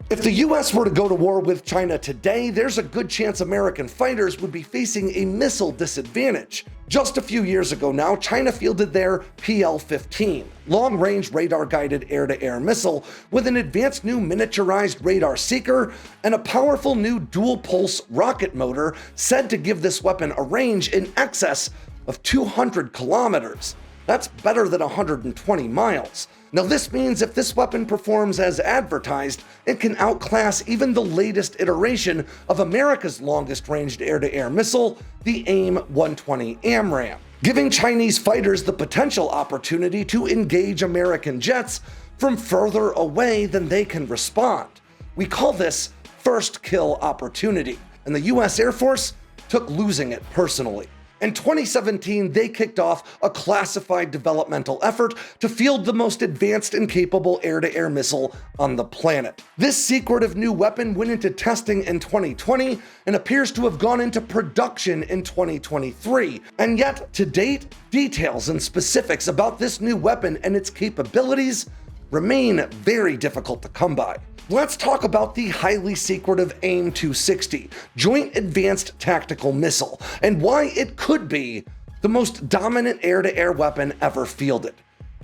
If the US were to go to war with China today, there's a good chance American fighters would be facing a missile disadvantage. Just a few years ago now, China fielded their PL-15, long-range radar-guided air-to-air missile with an advanced new miniaturized radar seeker and a powerful new dual-pulse rocket motor said to give this weapon a range in excess of 200 kilometers. That's better than 120 miles. Now this means if this weapon performs as advertised, it can outclass even the latest iteration of America's longest-ranged air-to-air missile, the AIM-120 AMRAAM, giving Chinese fighters the potential opportunity to engage American jets from further away than they can respond. We call this first kill opportunity, and the US Air Force took losing it personally. In 2017, they kicked off a classified developmental effort to field the most advanced and capable air-to-air missile on the planet. This secretive new weapon went into testing in 2020 and appears to have gone into production in 2023. And yet, to date, details and specifics about this new weapon and its capabilities remain very difficult to come by. Let's talk about the highly secretive AIM-260 Joint Advanced Tactical Missile and why it could be the most dominant air-to-air weapon ever fielded.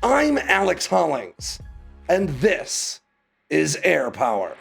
I'm Alex Hollings, and this is Air Power.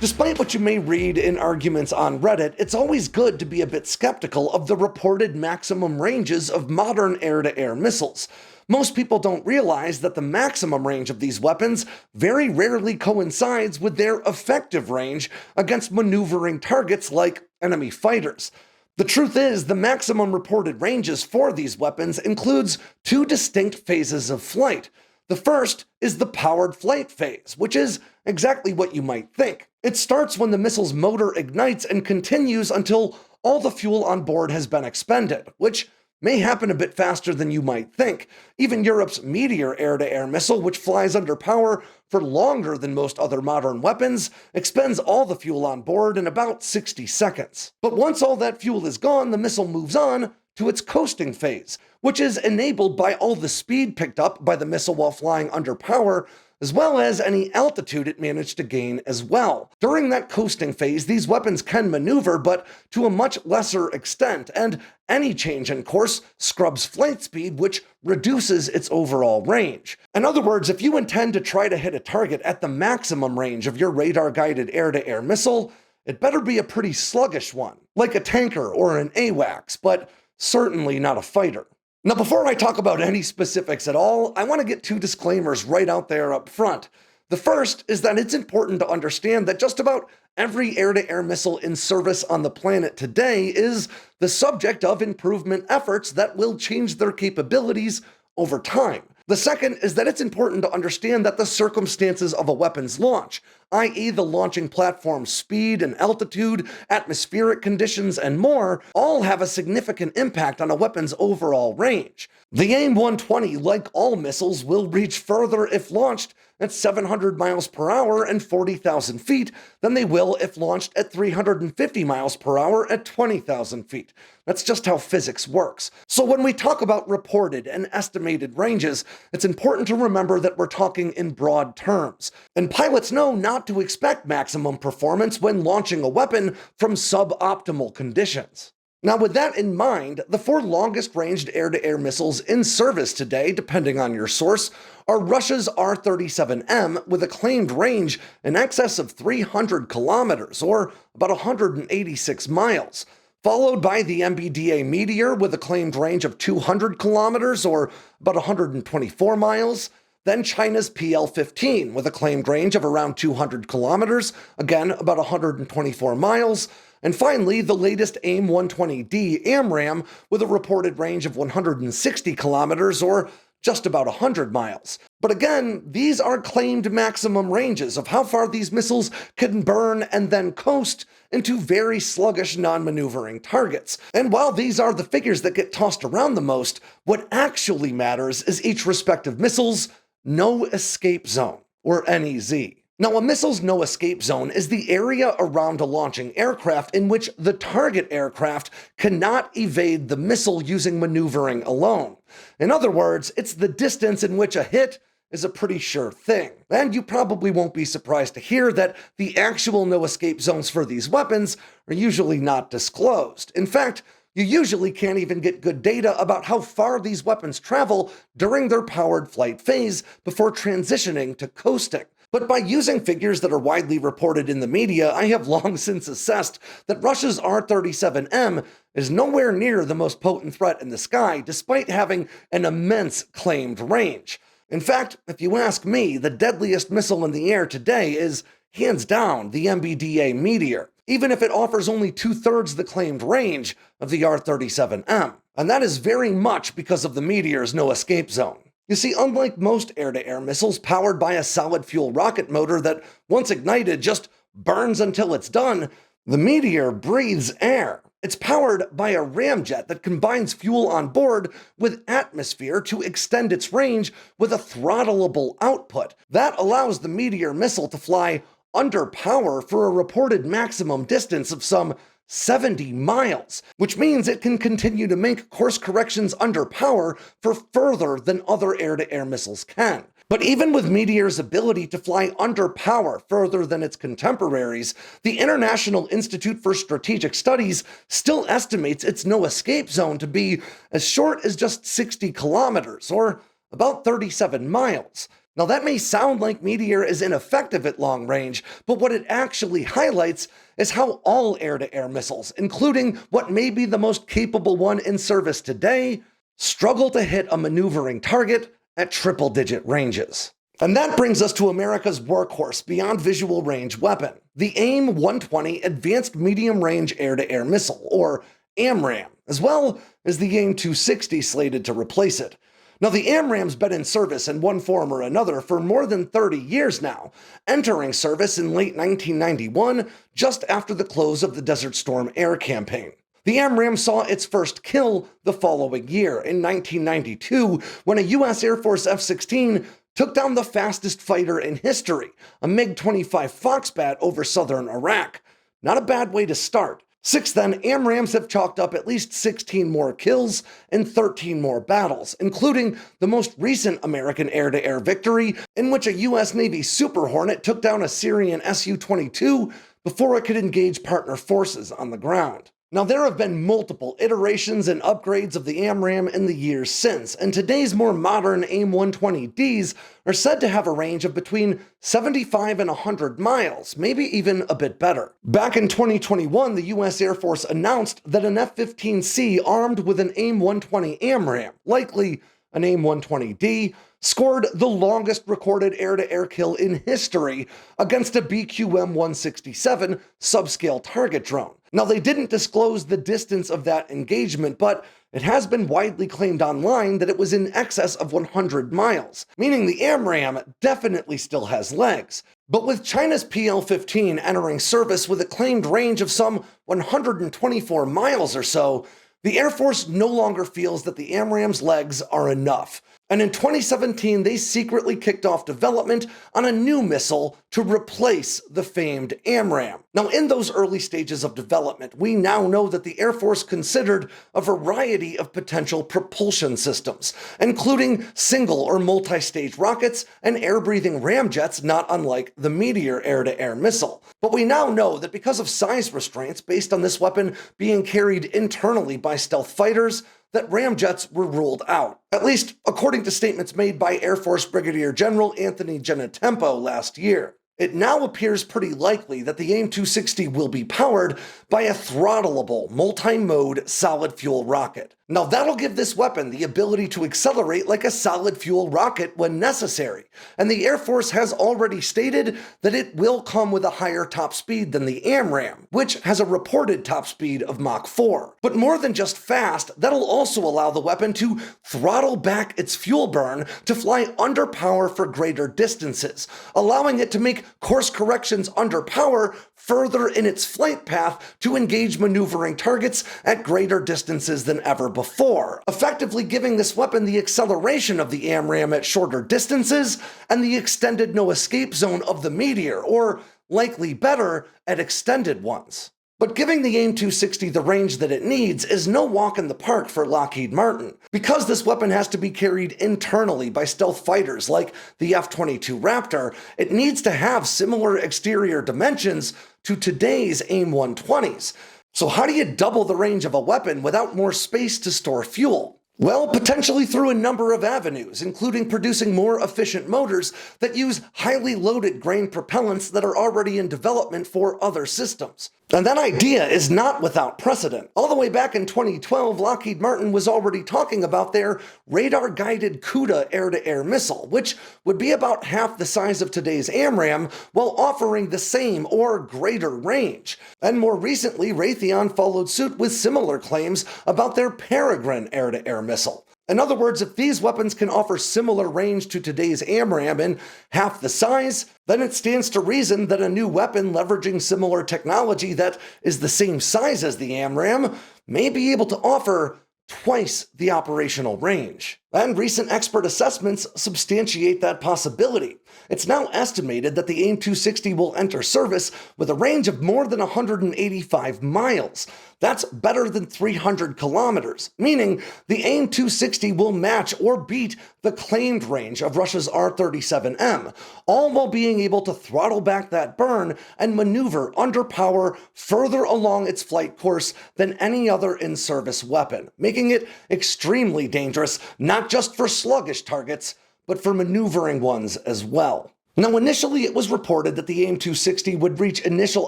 Despite what you may read in arguments on Reddit, it's always good to be a bit skeptical of the reported maximum ranges of modern air-to-air missiles. Most people don't realize that the maximum range of these weapons very rarely coincides with their effective range against maneuvering targets like enemy fighters. The truth is, the maximum reported ranges for these weapons includes two distinct phases of flight. The first is the powered flight phase, which is exactly what you might think. It starts when the missile's motor ignites and continues until all the fuel on board has been expended, which may happen a bit faster than you might think. Even Europe's Meteor air-to-air missile, which flies under power for longer than most other modern weapons, expends all the fuel on board in about 60 seconds. But once all that fuel is gone, the missile moves on to its coasting phase, which is enabled by all the speed picked up by the missile while flying under power, as well as any altitude it managed to gain as well. During that coasting phase, these weapons can maneuver, but to a much lesser extent, and any change in course scrubs flight speed, which reduces its overall range. In other words, if you intend to try to hit a target at the maximum range of your radar-guided air-to-air missile, it better be a pretty sluggish one, like a tanker or an AWACS, but certainly not a fighter. Now, before I talk about any specifics at all, I want to get two disclaimers right out there up front. The first is that it's important to understand that just about every air-to-air missile in service on the planet today is the subject of improvement efforts that will change their capabilities over time. The second is that it's important to understand that the circumstances of a weapon's launch, i.e. the launching platform's speed and altitude, atmospheric conditions, and more, all have a significant impact on a weapon's overall range. The AIM-120, like all missiles, will reach further if launched at 700 miles per hour and 40,000 feet than they will if launched at 350 miles per hour at 20,000 feet. That's just how physics works. So when we talk about reported and estimated ranges, it's important to remember that we're talking in broad terms. And pilots know not to expect maximum performance when launching a weapon from suboptimal conditions. Now, with that in mind, the four longest-ranged air-to-air missiles in service today, depending on your source, are Russia's R-37M with a claimed range in excess of 300 kilometers, or about 186 miles, followed by the MBDA Meteor with a claimed range of 200 kilometers, or about 124 miles, then China's PL-15 with a claimed range of around 200 kilometers, again about 124 miles, and finally, the latest AIM-120D AMRAAM with a reported range of 160 kilometers, or just about 100 miles. But again, these are claimed maximum ranges of how far these missiles can burn and then coast into very sluggish non-maneuvering targets. And while these are the figures that get tossed around the most, what actually matters is each respective missile's no escape zone, or NEZ. Now, a missile's no escape zone is the area around a launching aircraft in which the target aircraft cannot evade the missile using maneuvering alone. In other words, it's the distance in which a hit is a pretty sure thing. And you probably won't be surprised to hear that the actual no escape zones for these weapons are usually not disclosed. In fact, you usually can't even get good data about how far these weapons travel during their powered flight phase before transitioning to coasting. But by using figures that are widely reported in the media, I have long since assessed that Russia's R-37M is nowhere near the most potent threat in the sky, despite having an immense claimed range. In fact, if you ask me, the deadliest missile in the air today is, hands down, the MBDA Meteor, even if it offers only 2/3 the claimed range of the R-37M. And that is very much because of the Meteor's no escape zone. You see, unlike most air-to-air missiles powered by a solid fuel rocket motor that, once ignited, just burns until it's done, the Meteor breathes air. It's powered by a ramjet that combines fuel on board with atmosphere to extend its range with a throttleable output. That allows the Meteor missile to fly under power for a reported maximum distance of some 70 miles, which means it can continue to make course corrections under power for further than other air-to-air missiles can. But even with Meteor's ability to fly under power further than its contemporaries, the International Institute for Strategic Studies still estimates its no-escape zone to be as short as just 60 kilometers, or about 37 miles. Now, that may sound like Meteor is ineffective at long range, but what it actually highlights is how all air-to-air missiles, including what may be the most capable one in service today, struggle to hit a maneuvering target at triple-digit ranges. And that brings us to America's workhorse beyond visual range weapon, the AIM-120 Advanced Medium Range Air-to-Air Missile, or AMRAAM, as well as the AIM-260 slated to replace it. Now, the AMRAAM's been in service in one form or another for more than 30 years now, entering service in late 1991, just after the close of the Desert Storm Air Campaign. The AMRAAM saw its first kill the following year, in 1992, when a U.S. Air Force F-16 took down the fastest fighter in history, a MiG-25 Foxbat over southern Iraq. Not a bad way to start. Since then, AMRAAMs have chalked up at least 16 more kills and 13 more battles, including the most recent American air-to-air victory, in which a U.S. Navy Super Hornet took down a Syrian Su-22 before it could engage partner forces on the ground. Now, there have been multiple iterations and upgrades of the AMRAAM in the years since, and today's more modern AIM-120Ds are said to have a range of between 75 and 100 miles, maybe even a bit better. Back in 2021, the US Air Force announced that an F-15C armed with an AIM-120 AMRAAM, likely an AIM-120D, scored the longest recorded air-to-air kill in history against a BQM-167 subscale target drone. Now, they didn't disclose the distance of that engagement, but it has been widely claimed online that it was in excess of 100 miles, meaning the AMRAAM definitely still has legs. But with China's PL-15 entering service with a claimed range of some 124 miles or so, the Air Force no longer feels that the AMRAAM's legs are enough. And in 2017, they secretly kicked off development on a new missile to replace the famed AMRAAM. Now, in those early stages of development, we now know that the Air Force considered a variety of potential propulsion systems, including single or multi-stage rockets and air-breathing ramjets not unlike the Meteor air-to-air missile. But we now know that because of size restraints based on this weapon being carried internally by stealth fighters, that ramjets were ruled out, at least according to statements made by Air Force Brigadier General Anthony Genetempo last year. It now appears pretty likely that the AIM-260 will be powered by a throttleable, multi-mode solid fuel rocket. Now, that'll give this weapon the ability to accelerate like a solid fuel rocket when necessary, and the Air Force has already stated that it will come with a higher top speed than the AMRAAM, which has a reported top speed of Mach 4. But more than just fast, that'll also allow the weapon to throttle back its fuel burn to fly under power for greater distances, allowing it to make course corrections under power further in its flight path to engage maneuvering targets at greater distances than ever before. before, effectively giving this weapon the acceleration of the AMRAAM at shorter distances and the extended no-escape zone of the Meteor, or likely better, at extended ones. But giving the AIM-260 the range that it needs is no walk in the park for Lockheed Martin. Because this weapon has to be carried internally by stealth fighters like the F-22 Raptor, it needs to have similar exterior dimensions to today's AIM-120s. So how do you double the range of a weapon without more space to store fuel? Well, potentially through a number of avenues, including producing more efficient motors that use highly loaded grain propellants that are already in development for other systems. And that idea is not without precedent. All the way back in 2012, Lockheed Martin was already talking about their radar-guided CUDA air-to-air missile, which would be about half the size of today's AMRAAM while offering the same or greater range. And more recently, Raytheon followed suit with similar claims about their Peregrine air-to-air missile. In other words, if these weapons can offer similar range to today's AMRAAM in half the size, then it stands to reason that a new weapon leveraging similar technology that is the same size as the AMRAAM may be able to offer twice the operational range. And recent expert assessments substantiate that possibility. It's now estimated that the AIM-260 will enter service with a range of more than 185 miles. That's better than 300 kilometers, meaning the AIM-260 will match or beat the claimed range of Russia's R-37M, all while being able to throttle back that burn and maneuver under power further along its flight course than any other in-service weapon, making it extremely dangerous, not just for sluggish targets, but for maneuvering ones as well. Now, initially it was reported that the AIM-260 would reach initial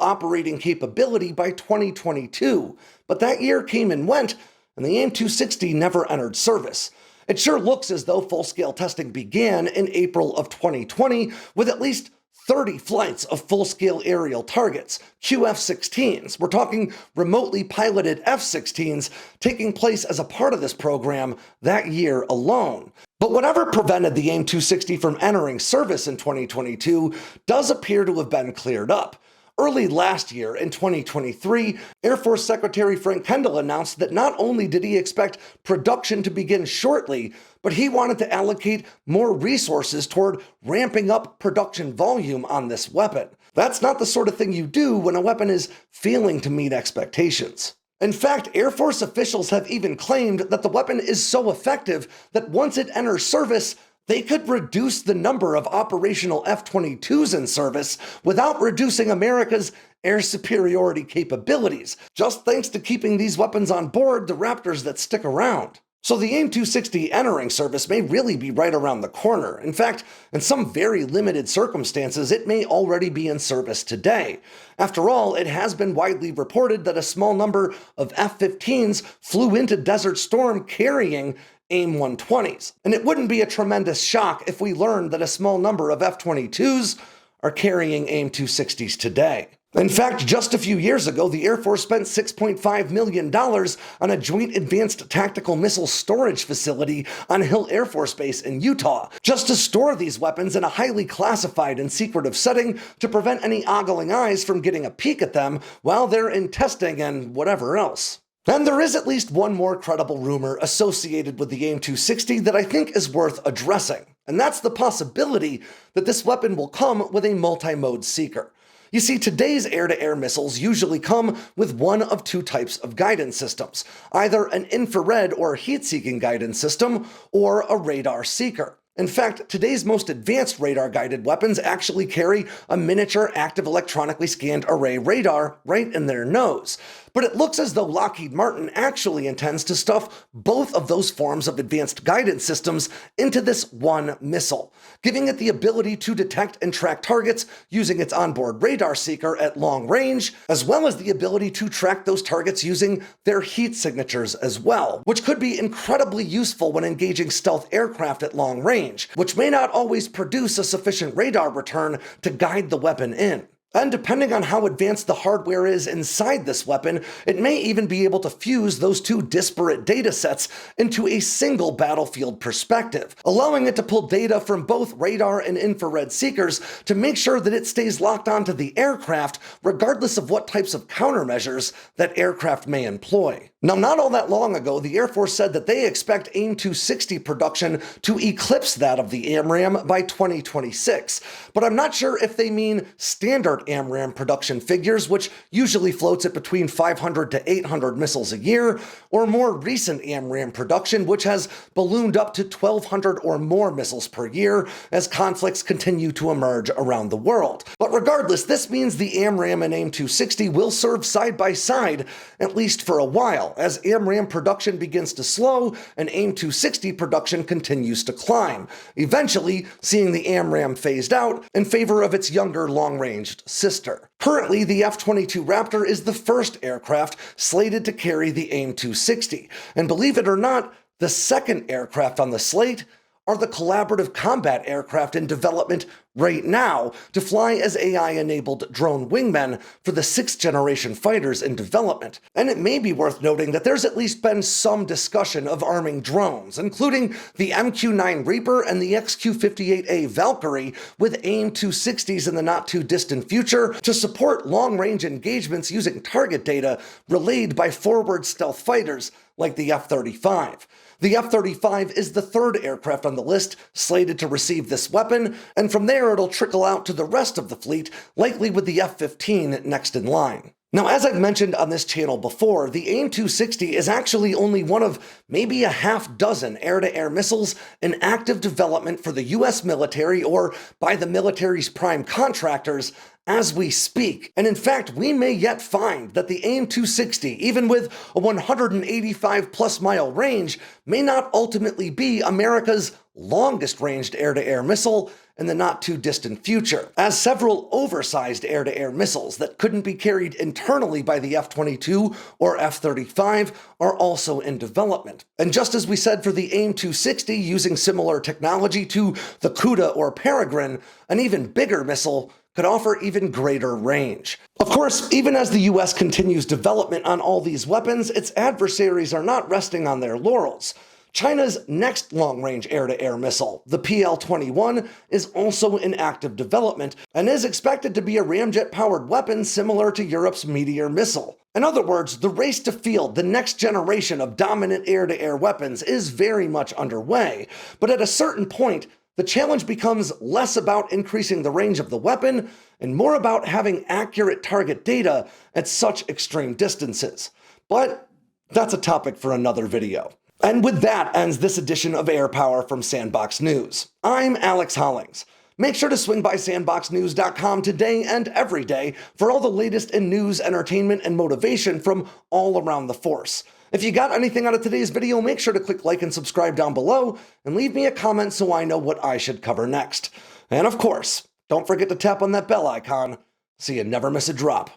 operating capability by 2022, but that year came and went, and the AIM-260 never entered service. It sure looks as though full-scale testing began in April of 2020, with at least 30 flights of full-scale aerial targets, QF-16s, we're talking remotely piloted F-16s, taking place as a part of this program that year alone. But whatever prevented the AIM-260 from entering service in 2022 does appear to have been cleared up. Early last year, in 2023, Air Force Secretary Frank Kendall announced that not only did he expect production to begin shortly, but he wanted to allocate more resources toward ramping up production volume on this weapon. That's not the sort of thing you do when a weapon is failing to meet expectations. In fact, Air Force officials have even claimed that the weapon is so effective that once it enters service, they could reduce the number of operational F-22s in service without reducing America's air superiority capabilities, just thanks to keeping these weapons on board the Raptors that stick around. So the AIM-260 entering service may really be right around the corner. In fact, in some very limited circumstances, it may already be in service today. After all, it has been widely reported that a small number of F-15s flew into Desert Storm carrying AIM-120s. And it wouldn't be a tremendous shock if we learned that a small number of F-22s are carrying AIM-260s today. In fact, just a few years ago, the Air Force spent $6.5 million on a Joint Advanced Tactical Missile Storage Facility on Hill Air Force Base in Utah, just to store these weapons in a highly classified and secretive setting to prevent any ogling eyes from getting a peek at them while they're in testing and whatever else. And there is at least one more credible rumor associated with the AIM-260 that I think is worth addressing, and that's the possibility that this weapon will come with a multi-mode seeker. You see, today's air-to-air missiles usually come with one of two types of guidance systems, either an infrared or heat-seeking guidance system, or a radar seeker. In fact, today's most advanced radar-guided weapons actually carry a miniature active electronically scanned array radar right in their nose. But it looks as though Lockheed Martin actually intends to stuff both of those forms of advanced guidance systems into this one missile, giving it the ability to detect and track targets using its onboard radar seeker at long range, as well as the ability to track those targets using their heat signatures as well, which could be incredibly useful when engaging stealth aircraft at long range, which may not always produce a sufficient radar return to guide the weapon in. And depending on how advanced the hardware is inside this weapon, it may even be able to fuse those two disparate data sets into a single battlefield perspective, allowing it to pull data from both radar and infrared seekers to make sure that it stays locked onto the aircraft regardless of what types of countermeasures that aircraft may employ. Now, not all that long ago, the Air Force said that they expect AIM-260 production to eclipse that of the AMRAAM by 2026, but I'm not sure if they mean standard AMRAAM production figures, which usually floats at between 500 to 800 missiles a year, or more recent AMRAAM production, which has ballooned up to 1,200 or more missiles per year as conflicts continue to emerge around the world. But regardless, this means the AMRAAM and AIM-260 will serve side by side, at least for a while, as AMRAAM production begins to slow and AIM-260 production continues to climb, eventually seeing the AMRAAM phased out in favor of its younger long-ranged sister. Currently, the F-22 Raptor is the first aircraft slated to carry the AIM-260, and believe it or not, the second aircraft on the slate are the collaborative combat aircraft in development right now to fly as AI-enabled drone wingmen for the 6th generation fighters in development. And it may be worth noting that there's at least been some discussion of arming drones, including the MQ-9 Reaper and the XQ-58A Valkyrie, with AIM-260s in the not-too-distant future to support long-range engagements using target data relayed by forward stealth fighters like the F-35. The F-35 is the third aircraft on the list slated to receive this weapon, and from there it'll trickle out to the rest of the fleet, likely with the F-15 next in line. Now, as I've mentioned on this channel before, the AIM-260 is actually only one of maybe a half dozen air-to-air missiles in active development for the US military or by the military's prime contractors as we speak. And in fact, we may yet find that the AIM-260, even with a 185-plus mile range, may not ultimately be America's longest-ranged air-to-air missile in the not-too-distant future, as several oversized air-to-air missiles that couldn't be carried internally by the F-22 or F-35 are also in development. And just as we said for the AIM-260 using similar technology to the Cuda or Peregrine, an even bigger missile could offer even greater range. Of course, even as the US continues development on all these weapons, its adversaries are not resting on their laurels. China's next long-range air-to-air missile, the PL-21, is also in active development and is expected to be a ramjet-powered weapon similar to Europe's Meteor missile. In other words, the race to field the next generation of dominant air-to-air weapons is very much underway, but at a certain point, the challenge becomes less about increasing the range of the weapon and more about having accurate target data at such extreme distances. But that's a topic for another video. And with that ends this edition of Air Power from Sandboxx News. I'm Alex Hollings. Make sure to swing by sandboxnews.com today and every day for all the latest in news, entertainment, and motivation from all around the force. If you got anything out of today's video, make sure to click like and subscribe down below, and leave me a comment so I know what I should cover next. And of course, don't forget to tap on that bell icon so you never miss a drop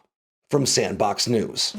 from Sandboxx News.